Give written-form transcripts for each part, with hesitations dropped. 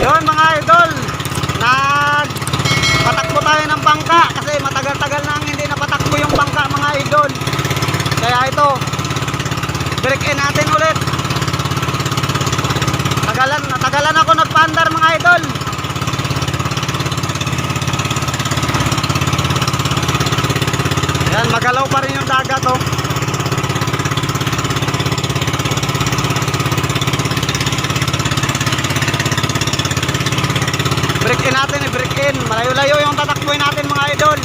Yun mga idol, nagpatakbo tayo ng bangka kasi matagal-tagal nang hindi napatakbo yung bangka mga idol. Kaya ito, break in natin ulit. Natagalan ako nagpaandar mga idol. Yan, magalaw pa rin yung dagat oh. Break in natin, break in. Malayo-layo yung tatakboy natin mga idol.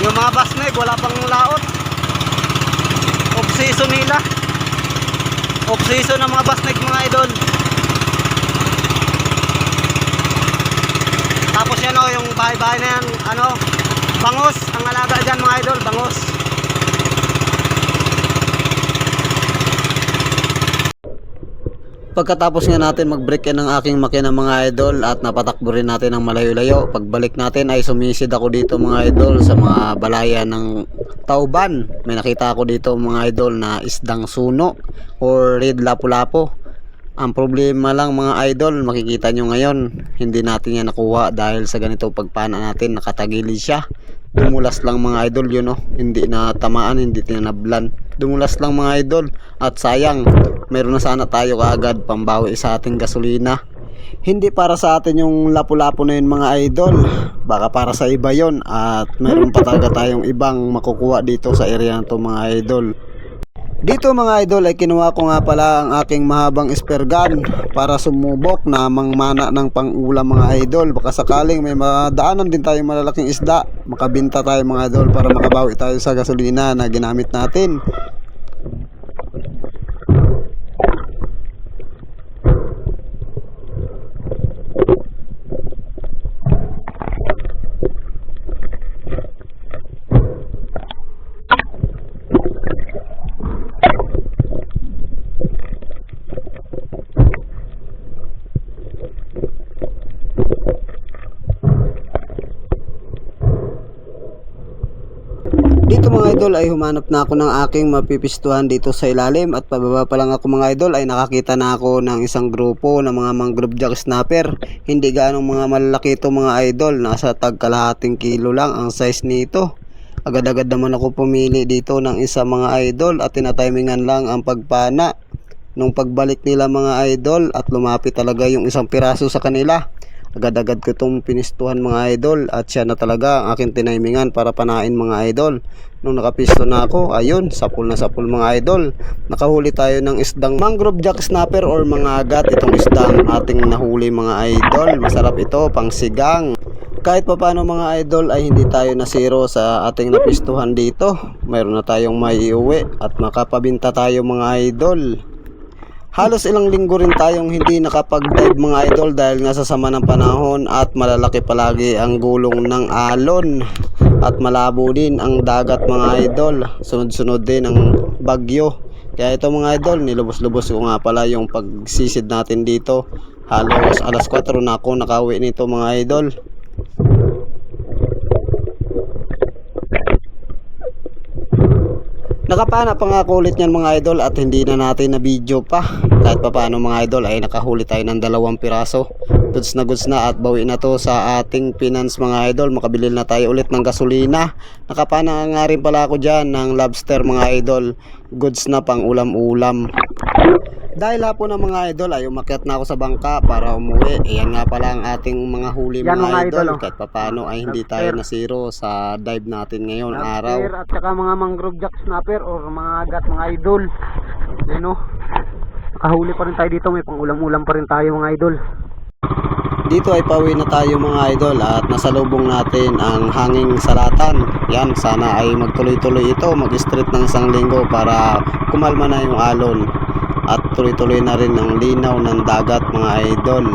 Yung mga basneg wala pang laot. Off season nila. Off season ng mga basneg mga idol. Tapos yan o, yung bahay-bahay na yan, ano, bangos ang alaga dyan mga idol, bangos. Pagkatapos nga natin mag-break in ng aking makina mga idol at napatakbo rin natin ng malayo-layo, pagbalik natin ay sumisid ako dito mga idol sa mga balaya ng Tauban. May nakita ako dito mga idol na isdang suno or red lapu-lapu. Ang problema lang mga idol, makikita nyo ngayon, hindi natin yan nakuha dahil sa ganito pagpana natin, nakatagilid siya. Dumulas lang mga idol yun oh, hindi na tamaan, hindi tinanablan. Dumulas lang mga idol at sayang, meron na sana tayo kaagad pambawi sa ating gasolina. Hindi para sa atin yung lapu-lapu na yun mga idol, baka para sa iba yon at meron pa talaga tayong ibang makukuha dito sa area na to mga idol. Dito mga idol ay kinuha ko nga pala ang aking mahabang spear gun para sumubok na mangmana ng pang-ulam mga idol. Baka sakaling may madaanan din tayong malalaking isda, makabinta tayo mga idol para makabawi tayo sa gasolina na ginamit natin. Dito mga idol ay humanap na ako ng aking mapipistuhan dito sa ilalim at pababa pa lang ako mga idol ay nakakita na ako ng isang grupo ng mga mangrove jack snapper. Hindi gaanong mga malalaki ito mga idol, nasa tag kalahating kilo lang ang size nito. Agad-agad naman ako pumili dito ng isa mga idol at tinatimingan lang ang pagpana. Nung pagbalik nila mga idol at lumapit talaga yung isang piraso sa kanila, agad-agad ko itong pinistuhan mga idol at siya na talaga ang aking tinimingan para panain mga idol. Nung nakapisto na ako, ayun, sapul na sapul mga idol. Nakahuli tayo ng isdang mangrove jack snapper or mga agat. Itong isdang ating nahuli mga idol, masarap ito, pang sigang. Kahit pa paano mga idol ay hindi tayo nasiro sa ating napistuhan dito. Mayroon na tayong maiuwi at makapabinta tayo mga idol. Halos ilang linggo rin tayong hindi nakapag-dive mga idol dahil nga sa sama ng panahon at malalaki palagi ang gulong ng alon at malabo din ang dagat mga idol. Sunod-sunod din ang bagyo. Kaya ito mga idol, nilubos-lubos ko nga pala yung pagsisid natin dito. Halos alas 4 na ako nakauwi nito mga idol. Nakapana pa nga ulit yan mga idol at hindi na natin na video pa. Kahit pa paano mga idol ay nakahuli tayo ng 2 piraso. Goods na at bawi na to sa ating finance mga idol. Makabili na tayo ulit ng gasolina. Nakapana nga rin pala ako dyan ng lobster mga idol. Goods na pang ulam-ulam. Dahil hapon na mga idol ay umakyat na ako sa bangka para umuwi. Ayan nga pala ang ating mga huli mga idol. Kahit papano ay hindi tayo nasiro sa dive natin ngayon araw. At saka mga mangrove jack snapper or mga agat mga idol. Yun o. Nakahuli pa rin tayo dito. May pang ulam-ulam pa rin tayo mga idol. Dito ay pauwi na tayo mga idol at nasalubong natin ang hanging salatan. Yan, sana ay magtuloy-tuloy ito. Mag-street ng 1 linggo para kumalma na yung alon. At tuloy-tuloy na rin ang linaw ng dagat mga idol.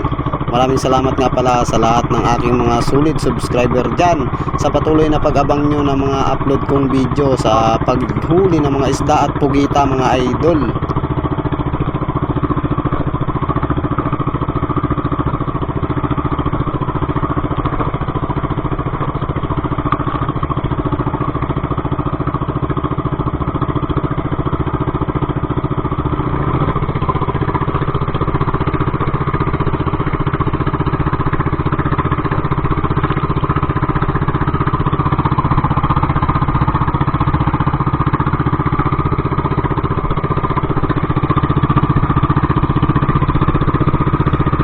Maraming salamat nga pala sa lahat ng aking mga solid subscriber dyan sa patuloy na pag-abang nyo ng mga upload kong video sa paghuli ng mga isda at pugita mga idol.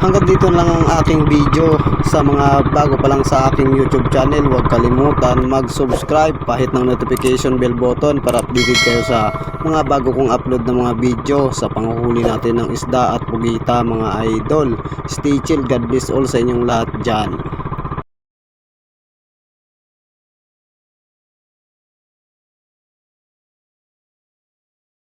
Hanggang dito lang ang aking video. Sa mga bago pa lang sa aking YouTube channel, huwag kalimutan mag-subscribe, pahit ng notification bell button para updated kayo sa mga bago kong upload na mga video sa panguhuli natin ng isda at pugita mga idol. Stay chill, God bless all sa inyong lahat dyan.